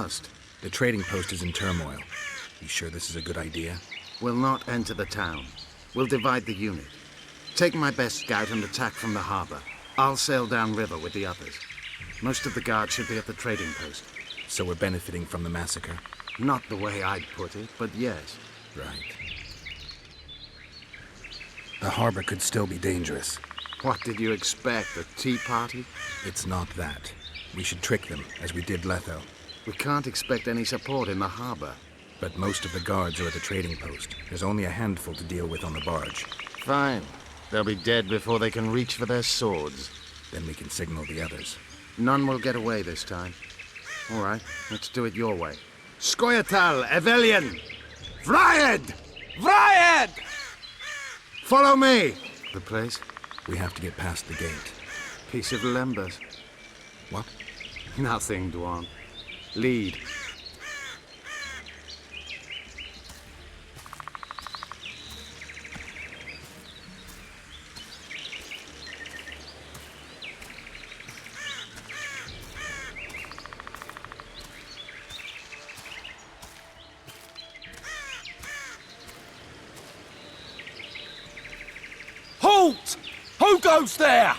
must. The trading post is in turmoil. You sure this is a good idea? We'll not enter the town. We'll divide the unit. Take my best scout and attack from the harbor. I'll sail downriver with the others. Most of the guards should be at the trading post. So we're benefiting from the massacre? Not the way I'd put it, but yes. Right. The harbor could still be dangerous. What did you expect, a tea party? It's not that. We should trick them, as we did Letho. We can't expect any support in the harbor. But most of the guards are at the trading post. There's only a handful to deal with on the barge. Fine. They'll be dead before they can reach for their swords. Then we can signal the others. None will get away this time. All right, let's do it your way. Skoyatal, Evelian! Vryed! Vryed! Follow me! The place? We have to get past the gate. Piece of Lembas. What? Nothing, Dwan. Lead. Halt! Who goes there?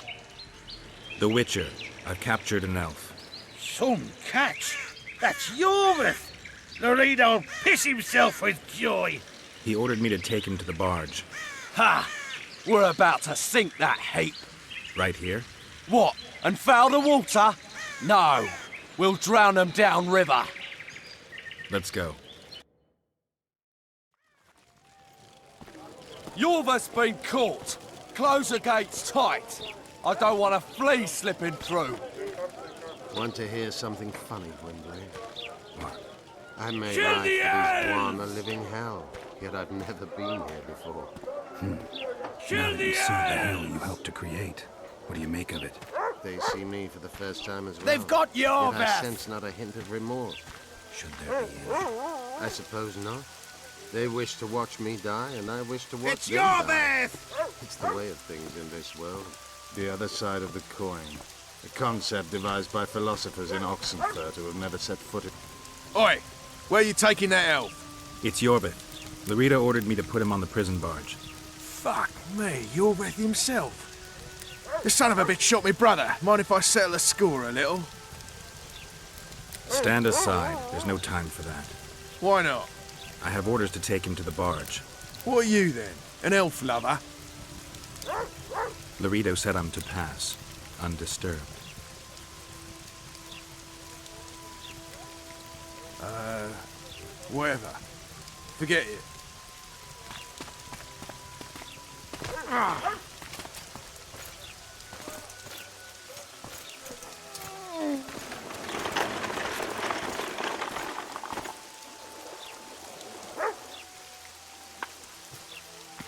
The Witcher. I've captured an elf. Some catch. That's Yorvith. Loredo'll piss himself with joy. He ordered me to take him to the barge. Ha! We're about to sink that heap. Right here? What, and foul the water? No. We'll drown them downriver. Let's go. Yorvith's been caught. Close the gates tight. I don't want a flea slipping through. Want to hear something funny, Gwynblade? What? I made Kill life for the these elves! Dwan a living hell, yet I've never been here before. Now that you see the hell you helped to create, what do you make of it? They see me for the first time as well. They've got Yet I Yorvith! sense not a hint of remorse. Should there be any? I suppose not. They wish to watch me die, and I wish to watch It's them die. Yorvith! It's the way of things in this world. The other side of the coin. A concept devised by philosophers in Oxenfurt who have never set foot in... Oi! Where you taking that elf? It's Yorvith. Larita ordered me to put him on the prison barge. Fuck me, Yorvith himself. The son of a bitch shot me brother. Mind if I settle the score a little? Stand aside. There's no time for that. Why not? I have orders to take him to the barge. What are you then? An elf lover? Laredo said I'm to pass, undisturbed. Whatever. Forget it.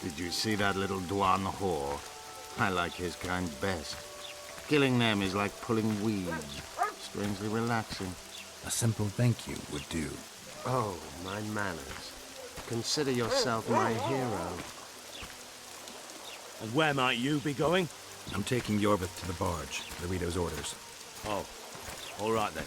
Did you see that little Dwan whore? I like his kind best. Killing them is like pulling weeds. Strangely relaxing. A simple thank you would do. Oh, my manners. Consider yourself my hero. And where might you be going? I'm taking Yorvith to the barge. Laredo's orders. Oh, all right then.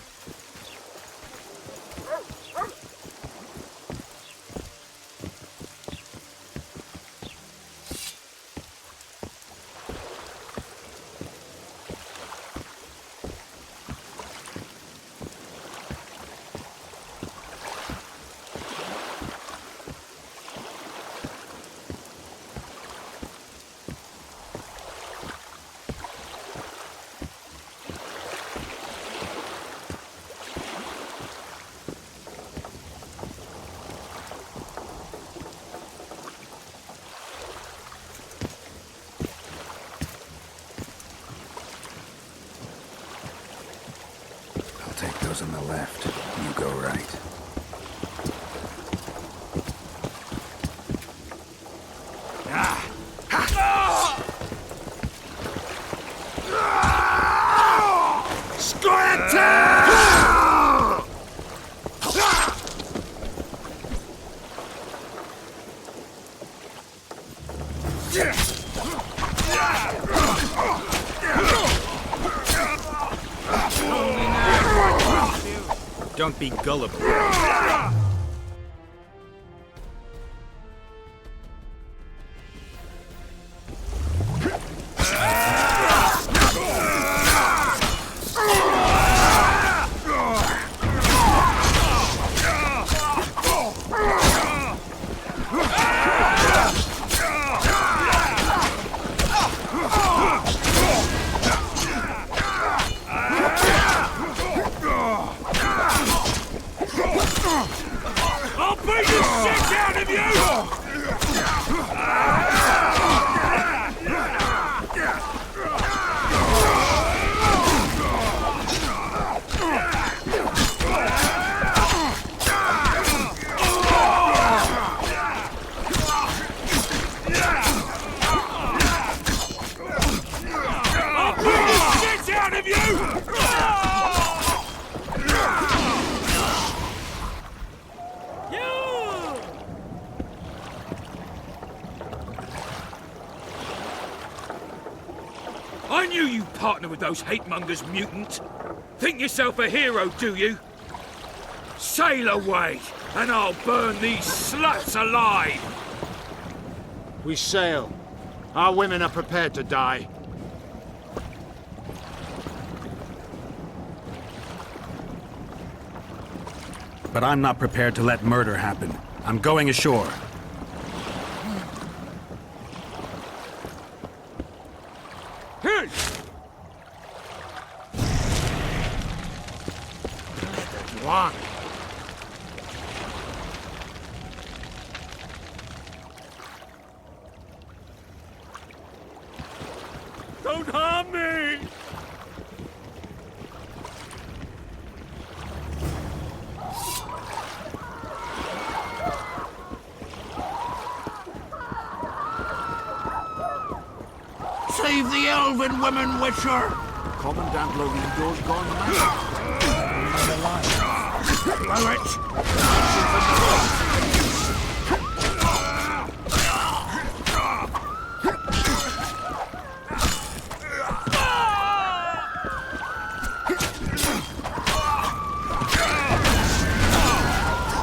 I'll take those on the left. You go right. Don't be gullible. I'll beat the shit out of you! I'll beat the shit out of you! I knew you'd partner with those hate-mongers, mutant. Think yourself a hero, do you? Sail away, and I'll burn these sluts alive! We sail. Our women are prepared to die. But I'm not prepared to let murder happen. I'm going ashore. Hey! One. Don't harm me! Save the elven women, Witcher! Commandant Lorido's gone mad. Blow it!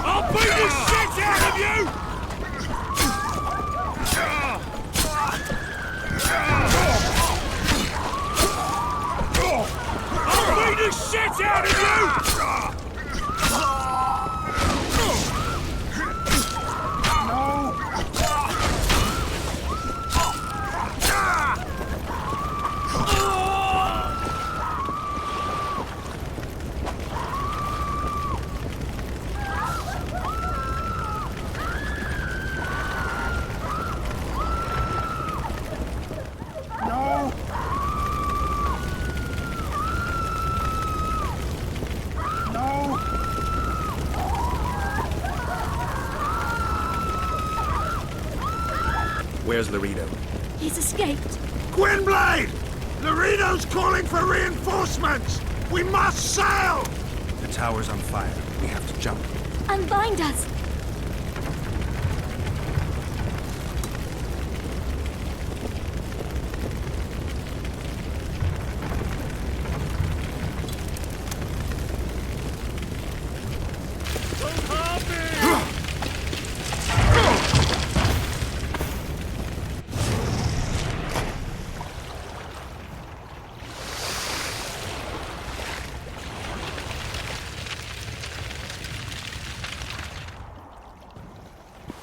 I'll beat the shit out of you! I'll beat the shit out of you! Where's Laredo? He's escaped. Gwynblade! Laredo's calling for reinforcements! We must sail! The tower's on fire. We have to jump. Unbind us!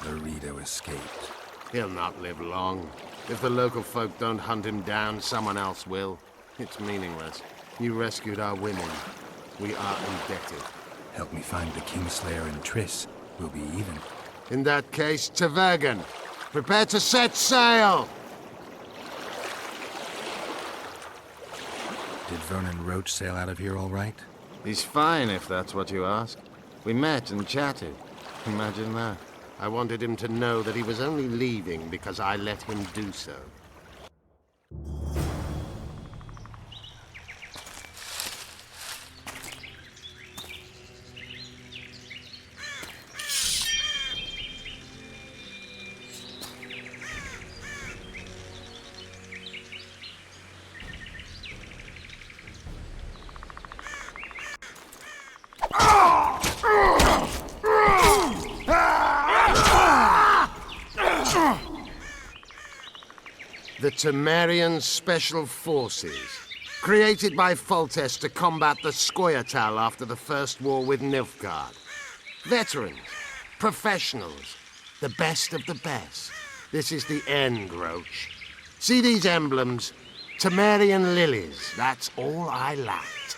Laredo escaped. He'll not live long. If the local folk don't hunt him down, someone else will. It's meaningless. You rescued our women. We are indebted. Help me find the Kingslayer and Triss. We'll be even. In that case, to Vergen. Prepare to set sail! Did Vernon Roach sail out of here all right? He's fine, if that's what you ask. We met and chatted. Imagine that. I wanted him to know that he was only leaving because I let him do so. The Temerian Special Forces, created by Foltest to combat the Scoia'tael after the First War with Nilfgaard. Veterans, professionals, the best of the best. This is the end, Roach. See these emblems? Temerian lilies, that's all I lacked.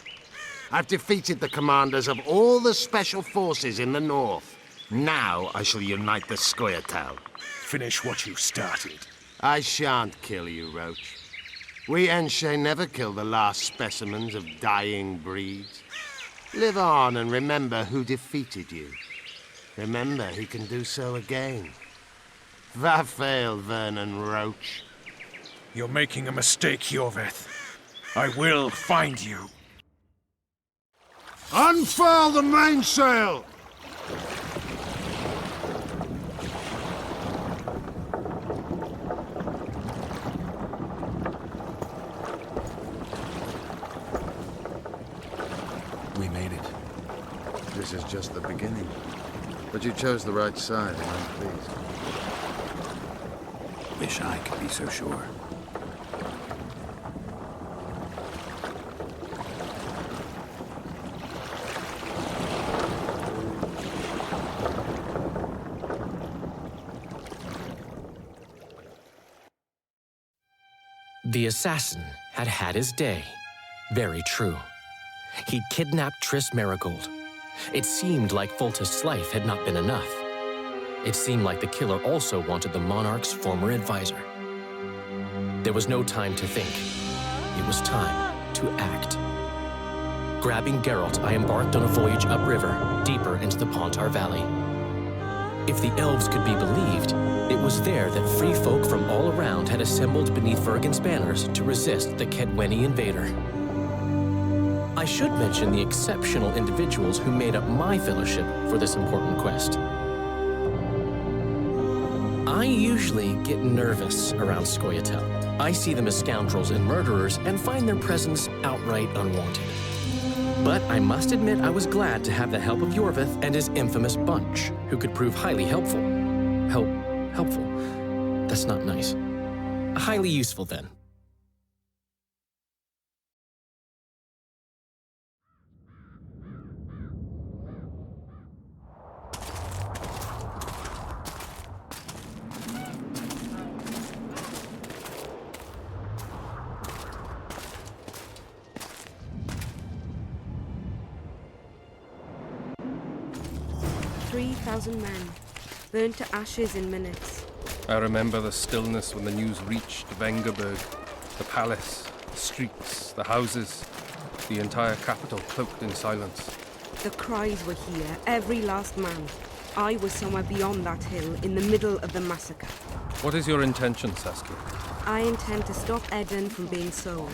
I've defeated the commanders of all the special forces in the north. Now I shall unite the Scoia'tael. Finish what you started. I shan't kill you, Roach. We Enshe never kill the last specimens of dying breeds. Live on and remember who defeated you. Remember he can do so again. Va fail, Vernon Roach. You're making a mistake, Yorveth. I will find you. Unfurl the mainsail! We made it. This is just the beginning. But you chose the right side, and I'm pleased. Wish I could be so sure. The assassin had had his day. Very true. He'd kidnapped Triss Marigold. It seemed like Foltest's life had not been enough. It seemed like the killer also wanted the monarch's former advisor. There was no time to think. It was time to act. Grabbing Geralt, I embarked on a voyage upriver, deeper into the Pontar Valley. If the elves could be believed, it was there that free folk from all around had assembled beneath Vergen's banners to resist the Kedweni invader. I should mention the exceptional individuals who made up my fellowship for this important quest. I usually get nervous around Scoia'tael. I see them as scoundrels and murderers and find their presence outright unwanted. But I must admit I was glad to have the help of Yorveth and his infamous bunch, who could prove highly helpful. Helpful? That's not nice. Highly useful, then. Men, burned to ashes in minutes. I remember the stillness when the news reached Vengerberg. The palace, the streets, the houses, the entire capital cloaked in silence. The cries were here, every last man. I was somewhere beyond that hill, in the middle of the massacre. What is your intention, Saskia? I intend to stop Aedirn from being sold.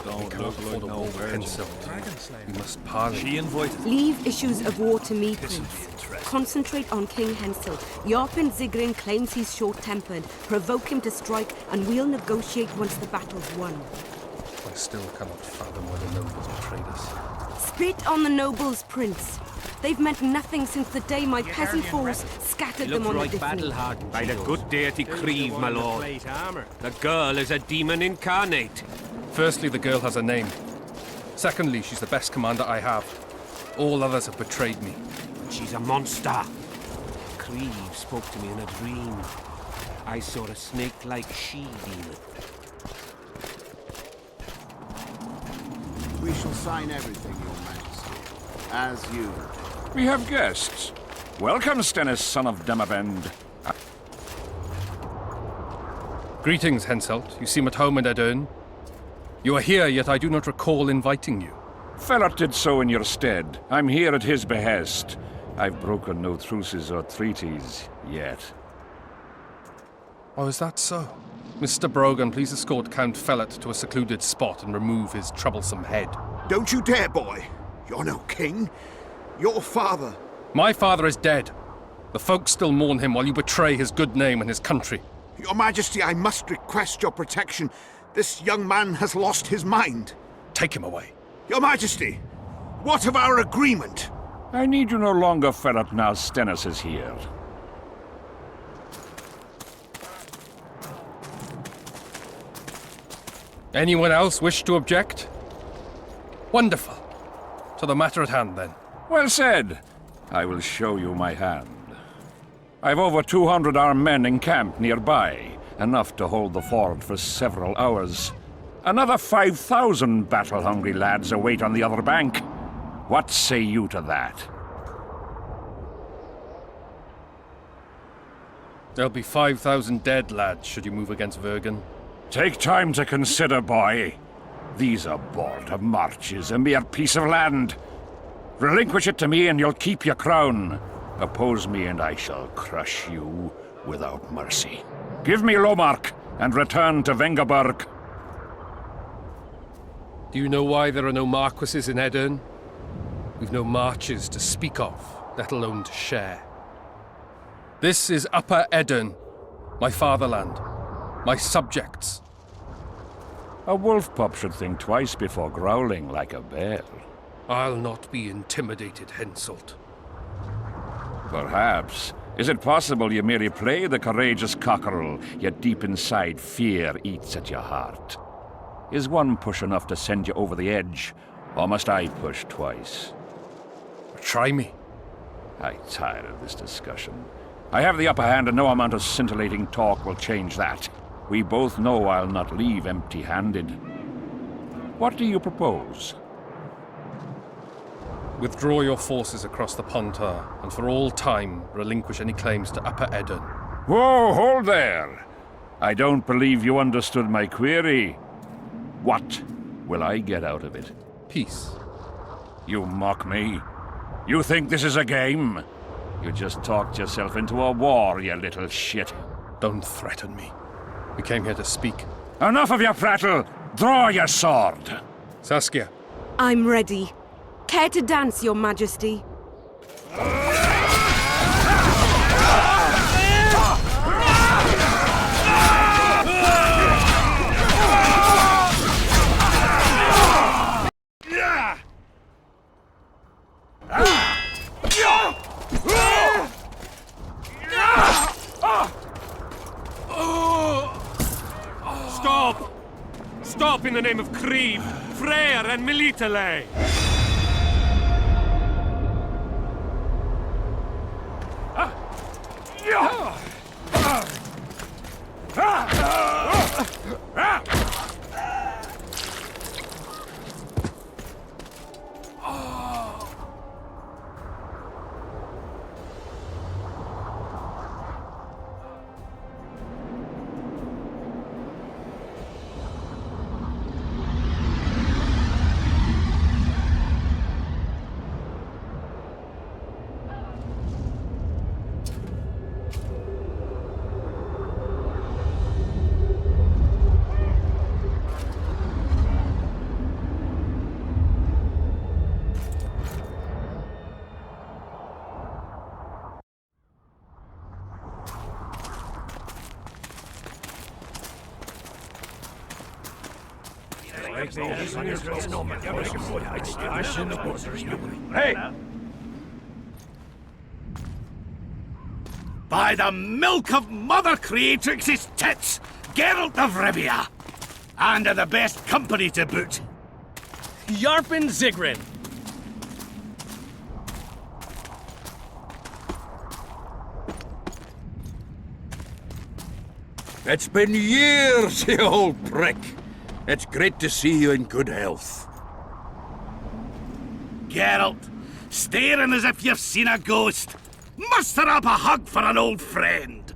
We cannot afford a war with Henselt. We must parley. She invited. Leave issues of war to me, Prince. Concentrate on King Henselt. Yarpen Zigrin claims he's short-tempered. Provoke him to strike, and we'll negotiate once the battle's won. I still cannot fathom why the nobles betrayed us. Spit on the nobles, Prince. They've meant nothing since the day my peasant force scattered them on the Diffney. By the good deity Creve, my lord. The girl is a demon incarnate. Firstly, the girl has a name. Secondly, she's the best commander I have. All others have betrayed me. She's a monster. Creve spoke to me in a dream. I saw a snake-like she-demon. We shall sign everything, Your Majesty. As you. We have guests. Welcome, Stennis, son of Demavend. Greetings, Henselt. You seem at home in Aedirn. You are here, yet I do not recall inviting you. Felot did so in your stead. I'm here at his behest. I've broken no truces or treaties yet. Oh, is that so? Mr. Brogan, please escort Count Felot to a secluded spot and remove his troublesome head. Don't you dare, boy. You're no king. Your father. My father is dead. The folk still mourn him while you betray his good name and his country. Your Majesty, I must request your protection. This young man has lost his mind. Take him away. Your Majesty, what of our agreement? I need you no longer, Felot, now Stennis is here. Anyone else wish to object? Wonderful. To the matter at hand, then. Well said. I will show you my hand. I've over 200 armed men encamped nearby, enough to hold the fort for several hours. Another 5,000 battle-hungry lads await on the other bank. What say you to that? There'll be 5,000 dead lads should you move against Vergen. Take time to consider, boy. These are border marches, a mere piece of land. Relinquish it to me and you'll keep your crown. Oppose me and I shall crush you without mercy. Give me Lomark and return to Vengerberg. Do you know why there are no marquises in Aedirn? We've no marches to speak of, let alone to share. This is Upper Aedirn, my fatherland, my subjects. A wolf pup should think twice before growling like a bear. I'll not be intimidated, Henselt. Perhaps. Is it possible you merely play the courageous cockerel, yet deep inside fear eats at your heart? Is one push enough to send you over the edge, or must I push twice? Try me. I'm tired of this discussion. I have the upper hand and no amount of scintillating talk will change that. We both know I'll not leave empty-handed. What do you propose? Withdraw your forces across the Pontar, and for all time relinquish any claims to Upper Aedirn. Whoa, hold there! I don't believe you understood my query. What will I get out of it? Peace. You mock me? You think this is a game? You just talked yourself into a war, you little shit. Don't threaten me. We came here to speak. Enough of your prattle! Draw your sword! Saskia. I'm ready. Care to dance, Your Majesty? Stop! Stop in the name of Kriv, Freyr and Militale! Hey! By the milk of Mother Creatrix's tits, Geralt of Rivia! And of the best company to boot. Yarpen Zigrin. It's been years, you old prick. It's great to see you in good health. Geralt, staring as if you've seen a ghost. Muster up a hug for an old friend.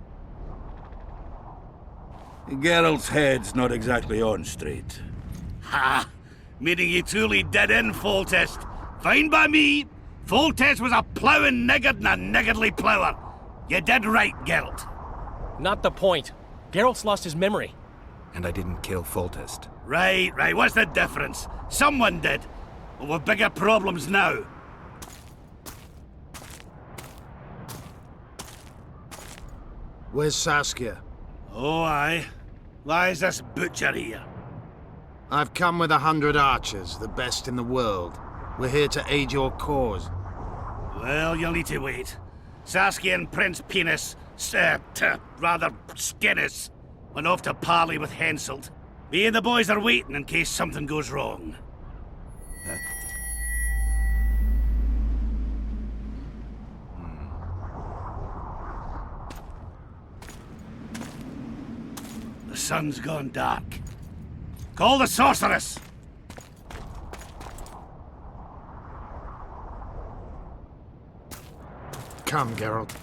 Geralt's head's not exactly on straight. Ha! Meaning you truly did in Foltest. Fine by me. Foltest was a ploughing niggard and a niggardly plougher. You did right, Geralt. Not the point. Geralt's lost his memory. And I didn't kill Foltest. Right. What's the difference? Someone did. But we've bigger problems now. Where's Saskia? Oh, aye. Why's this butcher here? I've come with 100 archers, the best in the world. We're here to aid your cause. Well, you'll need to wait. Saskia and Prince Penis, rather Skinnis, went off to parley with Henselt. Me and the boys are waiting in case something goes wrong. The sun's gone dark. Call the sorceress! Come, Geralt.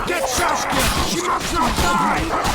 Get Saskia! She must not die!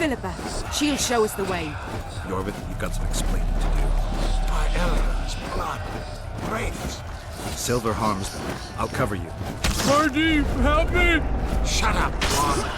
Philippa, she'll show us the way. Yorvith, you've got some explaining to do. My Eleanor's blood. Wraiths. Silver harms them. I'll cover you. Marty, help me! Shut up, Juan.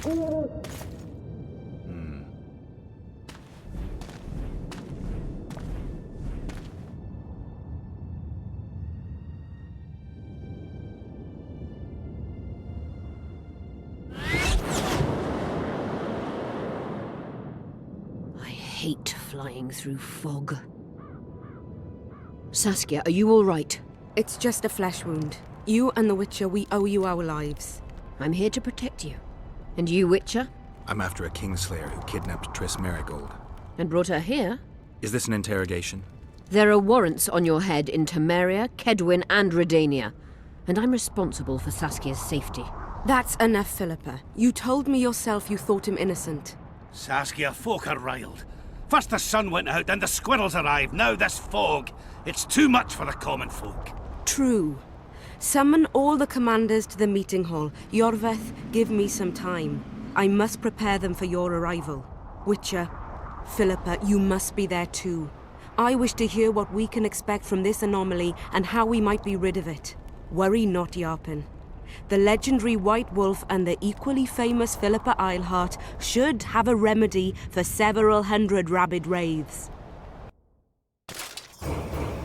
I hate flying through fog. Saskia, are you all right? It's just a flesh wound. You and the Witcher, we owe you our lives. I'm here to protect you. And you, Witcher? I'm after a Kingslayer who kidnapped Triss Merigold. And brought her here? Is this an interrogation? There are warrants on your head in Temeria, Kedwin, and Redania. And I'm responsible for Saskia's safety. That's enough, Philippa. You told me yourself you thought him innocent. Saskia, folk are riled. First the sun went out, then the squirrels arrived, now this fog. It's too much for the common folk. True. Summon all the commanders to the meeting hall. Yorveth, give me some time. I must prepare them for your arrival. Witcher, Philippa, you must be there too. I wish to hear what we can expect from this anomaly and how we might be rid of it. Worry not, Yarpen. The legendary White Wolf and the equally famous Philippa Eilhart should have a remedy for several hundred rabid wraiths.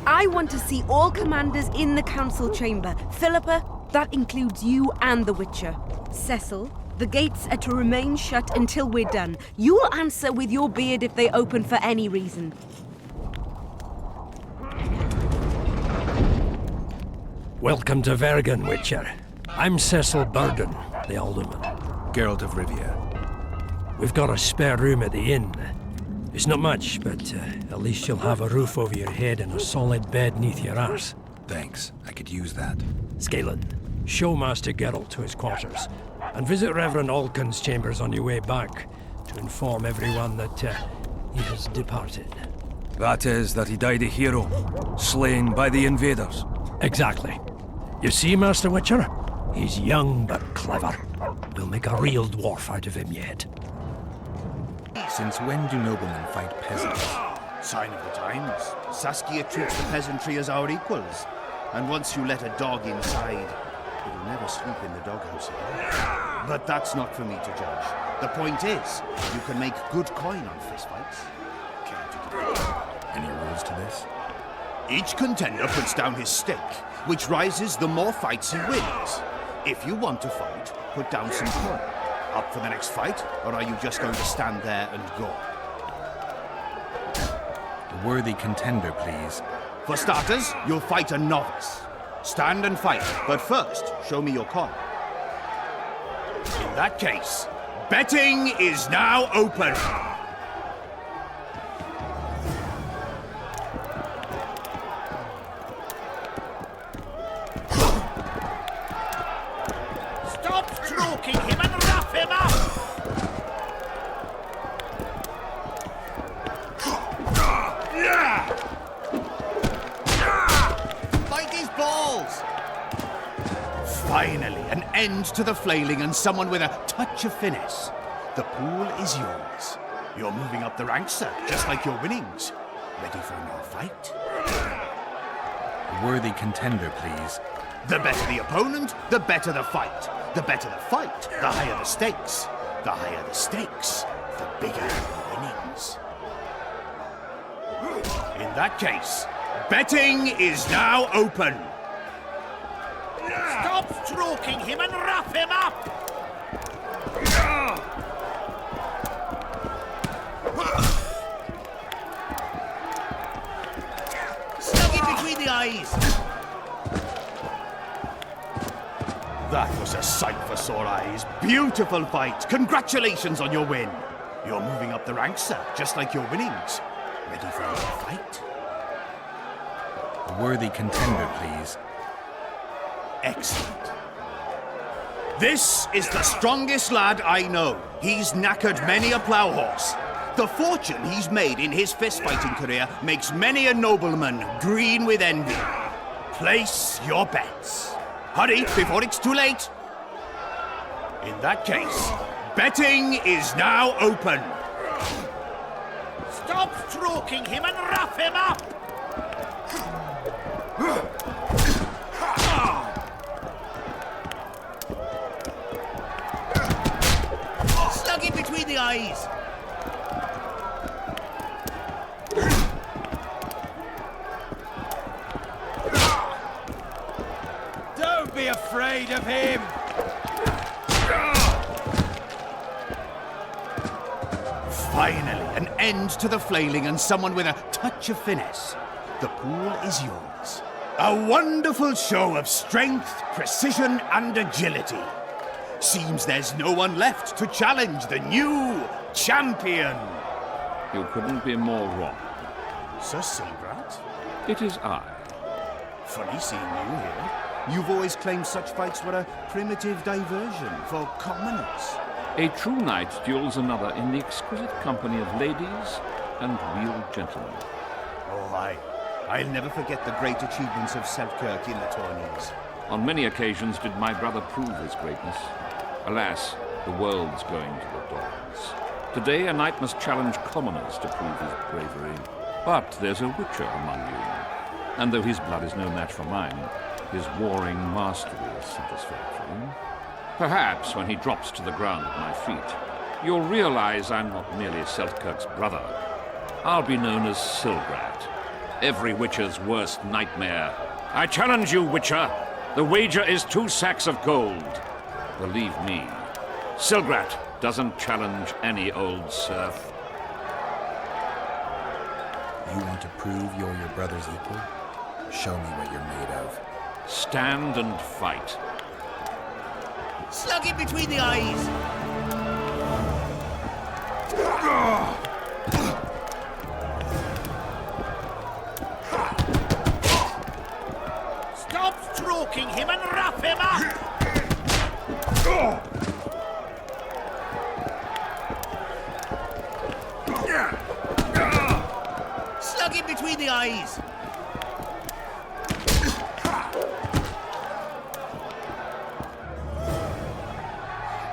I want to see all commanders in the council chamber. Philippa, that includes you and the Witcher. Cecil, the gates are to remain shut until we're done. You'll answer with your beard if they open for any reason. Welcome to Vergen, Witcher. I'm Cecil Burden, the Alderman. Geralt of Rivia. We've got a spare room at the inn. It's not much, but at least you'll have a roof over your head and a solid bed neath your arse. Thanks, I could use that. Scalen, show Master Geralt to his quarters, and visit Reverend Alcon's chambers on your way back to inform everyone that he has departed. That is, that he died a hero, slain by the invaders. Exactly. You see, Master Witcher? He's young but clever. We'll make a real dwarf out of him yet. Since when do noblemen fight peasants? Sign of the times. Saskia treats the peasantry as our equals. And once you let a dog inside, it'll never sleep in the doghouse again. But that's not for me to judge. The point is, you can make good coin on fistfights. Any rules to this? Each contender puts down his stake, which rises the more fights he wins. If you want to fight, put down some coin. Up for the next fight, or are you just going to stand there and go? A worthy contender, please. For starters, you'll fight a novice. Stand and fight, but first, show me your coin. In that case, betting is now open. Stop stroking him and rough him up! Fight his balls! Finally, an end to the flailing and someone with a touch of finesse. The pool is yours. You're moving up the ranks, sir, just like your winnings. Ready for another fight? A worthy contender, please. The better the opponent, the better the fight. The better the fight, the higher the stakes. The higher the stakes, the bigger the winnings. In that case, betting is now open. Stop stroking him and rough him up! Stuck in between the eyes. That was a sight for sore eyes. Beautiful fight. Congratulations on your win. You're moving up the ranks, sir, just like your winnings. Ready for another fight? A worthy contender, please. Excellent. This is the strongest lad I know. He's knackered many a plough horse. The fortune he's made in his fist-fighting career makes many a nobleman green with envy. Place your bets. Hurry, before it's too late. In that case, betting is now open. Stop stroking him and rough him up! him between the eyes! Don't be afraid of him! Finally, an end to the flailing and someone with a touch of finesse. The pool is yours. A wonderful show of strength, precision, and agility. Seems there's no one left to challenge the new champion. You couldn't be more wrong. Sir Silgrat? It is I. Funny seeing you here. You've always claimed such fights were a primitive diversion for commoners. A true knight duels another in the exquisite company of ladies and real gentlemen. Oh, I'll never forget the great achievements of Selkirk in the tourneys. On many occasions did my brother prove his greatness. Alas, the world's going to the dogs. Today a knight must challenge commoners to prove his bravery. But there's a witcher among you. And though his blood is no match for mine, his warring mastery is satisfactory. Perhaps when he drops to the ground at my feet, you'll realize I'm not merely Selkirk's brother. I'll be known as Silgrat, every witcher's worst nightmare. I challenge you, witcher. The wager is 2 sacks of gold. Believe me, Silgrat doesn't challenge any old serf. You want to prove you're your brother's equal? Show me what you're made of. Stand and fight. Slug him between the eyes! Stop stroking him and rough him up! Slug him between the eyes!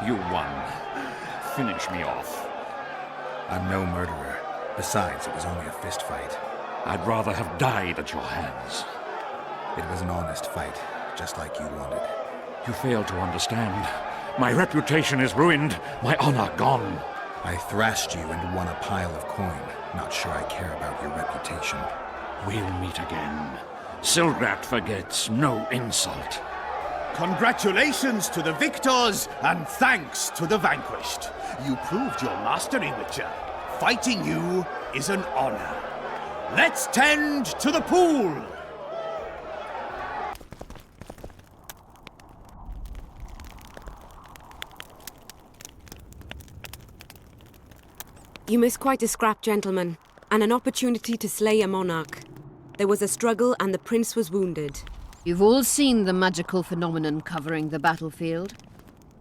You won. Finish me off. I'm no murderer. Besides, it was only a fist fight. I'd rather have died at your hands. It was an honest fight, just like you wanted. You fail to understand. My reputation is ruined, my honor gone. I thrashed you and won a pile of coin. Not sure I care about your reputation. We'll meet again. Silgrat forgets no insult. Congratulations to the victors, and thanks to the vanquished. You proved your mastery, Witcher. Fighting you is an honor. Let's tend to the pool! You missed quite a scrap, gentlemen, and an opportunity to slay a monarch. There was a struggle and the prince was wounded. You've all seen the magical phenomenon covering the battlefield.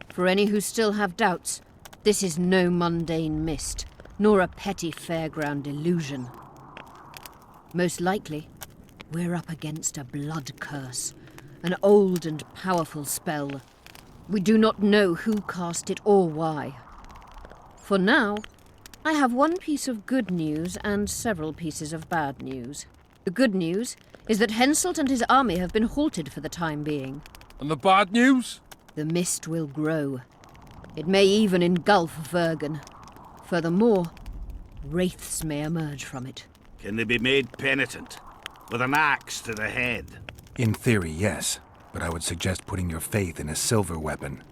For any who still have doubts, this is no mundane mist, nor a petty fairground illusion. Most likely, we're up against a blood curse, an old and powerful spell. We do not know who cast it or why. For now, I have one piece of good news and several pieces of bad news. The good news is that Henselt and his army have been halted for the time being. And the bad news? The mist will grow. It may even engulf Vergen. Furthermore, wraiths may emerge from it. Can they be made penitent? With an axe to the head? In theory, yes. But I would suggest putting your faith in a silver weapon.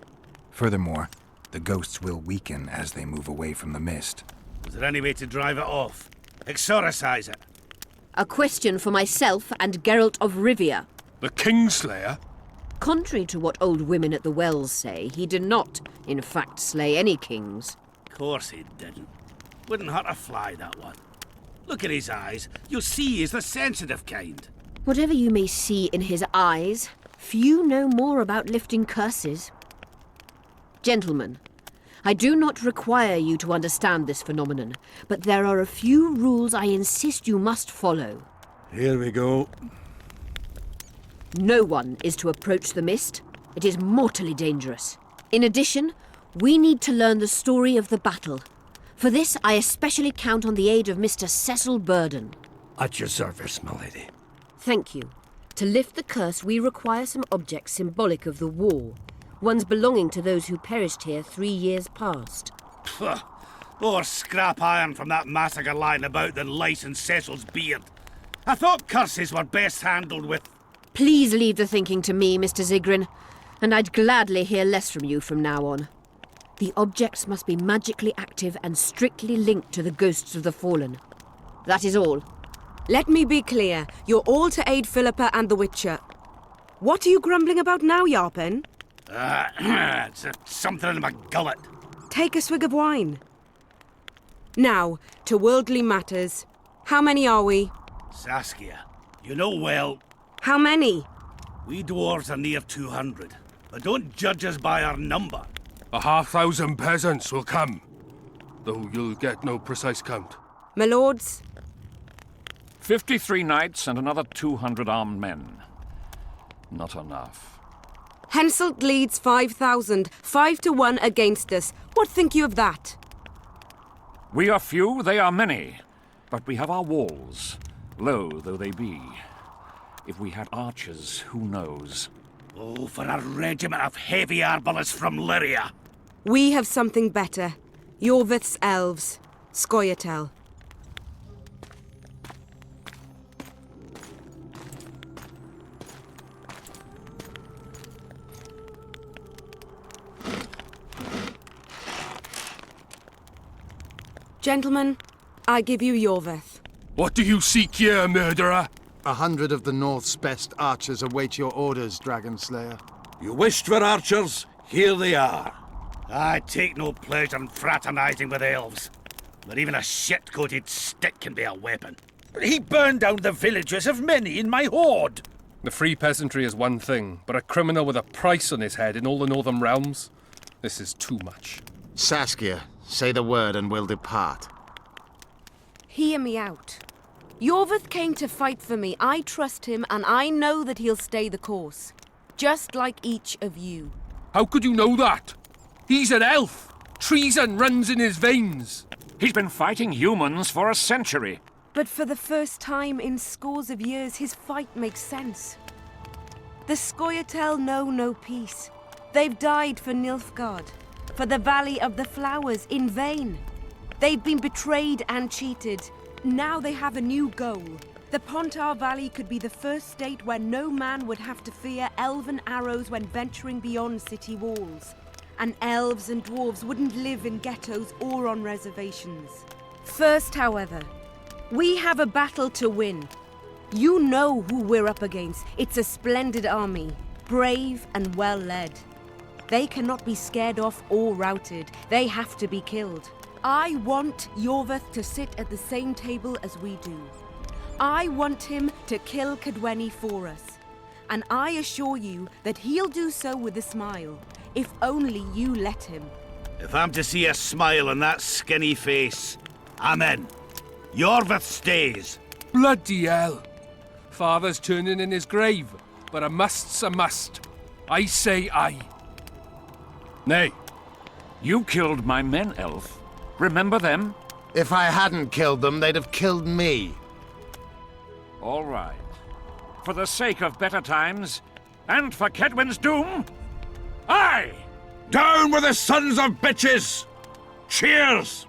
Furthermore, the ghosts will weaken as they move away from the mist. Is there any way to drive it off? Exorcise it? A question for myself and Geralt of Rivia. The Kingslayer? Contrary to what old women at the wells say, he did not, in fact, slay any kings. Course he didn't. Wouldn't hurt a fly, that one. Look at his eyes. You'll see he's the sensitive kind. Whatever you may see in his eyes, few know more about lifting curses. Gentlemen, I do not require you to understand this phenomenon, but there are a few rules I insist you must follow. Here we go. No one is to approach the mist. It is mortally dangerous. In addition, we need to learn the story of the battle. For this, I especially count on the aid of Mr. Cecil Burden. At your service, my lady. Thank you. To lift the curse, we require some objects symbolic of the war. Ones belonging to those who perished here 3 years past. Pfft. More scrap iron from that massacre lying about than lice in Cecil's beard. I thought curses were best handled with... Please leave the thinking to me, Mr. Aedirn, and I'd gladly hear less from you from now on. The objects must be magically active and strictly linked to the ghosts of the fallen. That is all. Let me be clear. You're all to aid Philippa and the Witcher. What are you grumbling about now, Yarpen? It's something in my gullet. Take a swig of wine. Now, to worldly matters. How many are we? Saskia, you know well... How many? We dwarves are near 200, but don't judge us by our number. 1,000 peasants will come, though you'll get no precise count. My lords? 53 knights and another 200 armed men. Not enough. Henselt leads 5,000, 5 to 1 against us. What think you of that? We are few, they are many, but we have our walls, low though they be. If we had archers, who knows? Oh, for a regiment of heavy arbalists from Lyria. We have something better. Yorvith's elves. Scoia'tael. Gentlemen, I give you Yorvith. What do you seek here, murderer? 100 of the North's best archers await your orders, Dragon Slayer. You wished for archers? Here they are. I take no pleasure in fraternizing with elves. But even a shit-coated stick can be a weapon. He burned down the villages of many in my horde. The free peasantry is one thing, but a criminal with a price on his head in all the northern realms? This is too much. Saskia, say the word and we'll depart. Hear me out. Yorvith came to fight for me. I trust him, and I know that he'll stay the course. Just like each of you. How could you know that? He's an elf. Treason runs in his veins. He's been fighting humans for a century. But for the first time in scores of years, his fight makes sense. The Scoia'tael know no peace. They've died for Nilfgaard, for the Valley of the Flowers, in vain. They've been betrayed and cheated. Now they have a new goal. The Pontar Valley could be the first state where no man would have to fear elven arrows when venturing beyond city walls. And elves and dwarves wouldn't live in ghettos or on reservations. First, however, we have a battle to win. You know who we're up against. It's a splendid army, brave and well led. They cannot be scared off or routed. They have to be killed. I want Yorvith to sit at the same table as we do. I want him to kill Cadweni for us. And I assure you that he'll do so with a smile, if only you let him. If I'm to see a smile on that skinny face, I'm in. Yorvith stays. Bloody hell. Father's turning in his grave, but a must's a must. I say aye. Nay. You killed my men, elf. Remember them? If I hadn't killed them, they'd have killed me. All right. For the sake of better times, and for Kedwin's doom, aye! Down with the sons of bitches! Cheers!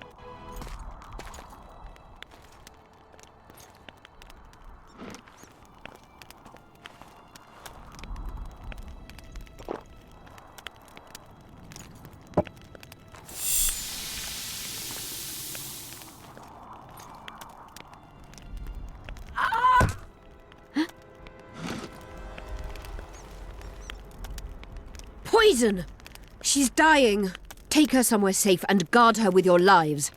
Poison! She's dying. Take her somewhere safe and guard her with your lives.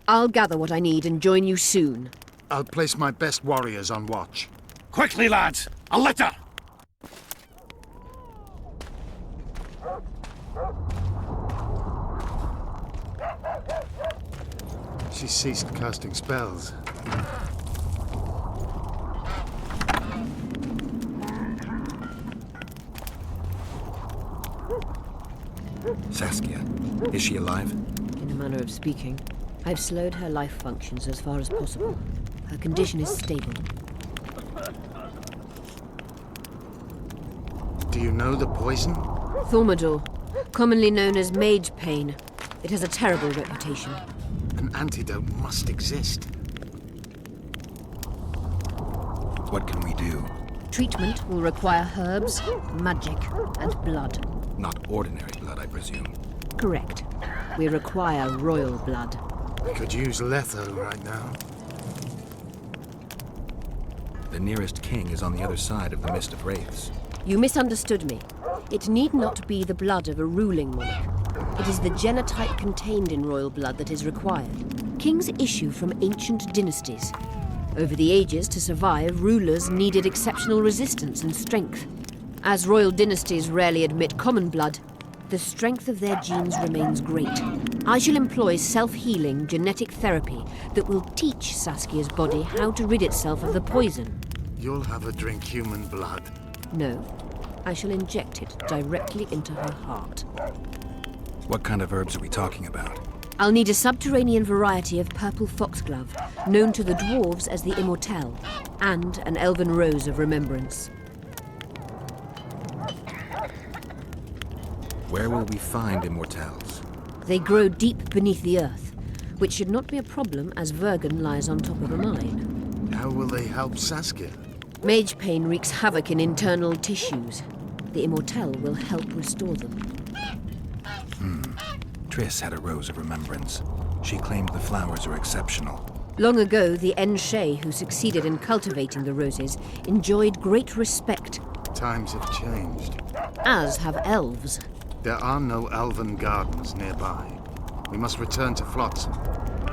I'll gather what I need and join you soon. I'll place my best warriors on watch. Quickly, lads! A litter! She ceased casting spells. Saskia, is she alive? In a manner of speaking, I've slowed her life functions as far as possible. Her condition is stable. Do you know the poison? Thaumadour, commonly known as mage pain. It has a terrible reputation. An antidote must exist. What can we do? Treatment will require herbs, magic, and blood. Not ordinary blood, I presume. Correct. We require royal blood. We could use Letho right now. The nearest king is on the other side of the Mist of Wraiths. You misunderstood me. It need not be the blood of a ruling monarch. It is the genotype contained in royal blood that is required. Kings issue from ancient dynasties. Over the ages, to survive, rulers needed exceptional resistance and strength. As royal dynasties rarely admit common blood, the strength of their genes remains great. I shall employ self-healing genetic therapy that will teach Saskia's body how to rid itself of the poison. You'll have her drink human blood. No, I shall inject it directly into her heart. What kind of herbs are we talking about? I'll need a subterranean variety of purple foxglove, known to the dwarves as the Immortelle, and an elven rose of remembrance. Where will we find Immortelles? They grow deep beneath the earth, which should not be a problem as Vergen lies on top of a mine. How will they help Saskia? Mage pain wreaks havoc in internal tissues. The Immortelle will help restore them. Triss had a rose of remembrance. She claimed the flowers are exceptional. Long ago, the Enshe who succeeded in cultivating the roses enjoyed great respect. Times have changed. As have elves. There are no elven gardens nearby. We must return to Flotsam.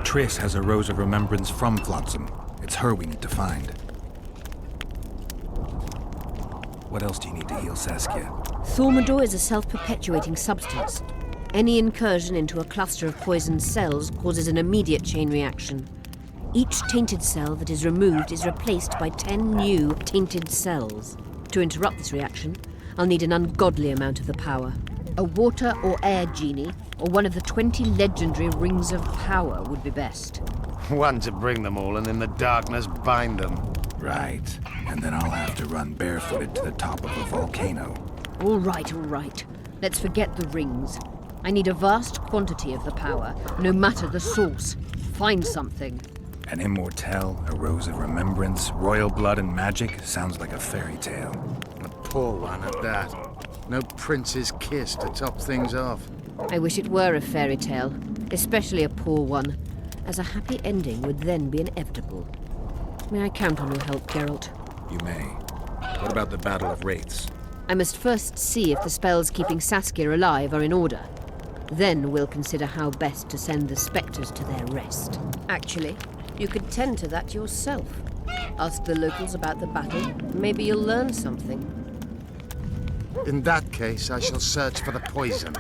Triss has a rose of remembrance from Flotsam. It's her we need to find. What else do you need to heal Saskia? Thaumadour is a self-perpetuating substance. Any incursion into a cluster of poisoned cells causes an immediate chain reaction. Each tainted cell that is removed is replaced by 10 new tainted cells. To interrupt this reaction, I'll need an ungodly amount of the power. A water or air genie, or one of the 20 legendary rings of power would be best. One to bring them all and in the darkness bind them. Right. And then I'll have to run barefooted to the top of a volcano. All right. Let's forget the rings. I need a vast quantity of the power, no matter the source. Find something. An Immortelle, a rose of remembrance, royal blood and magic sounds like a fairy tale. A poor one at that. No prince's kiss to top things off. I wish it were a fairy tale, especially a poor one, as a happy ending would then be inevitable. May I count on your help, Geralt? You may. What about the Battle of Wraiths? I must first see if the spells keeping Saskia alive are in order. Then we'll consider how best to send the spectres to their rest. Actually, you could tend to that yourself. Ask the locals about the battle. Maybe you'll learn something. In that case, I shall search for the poison.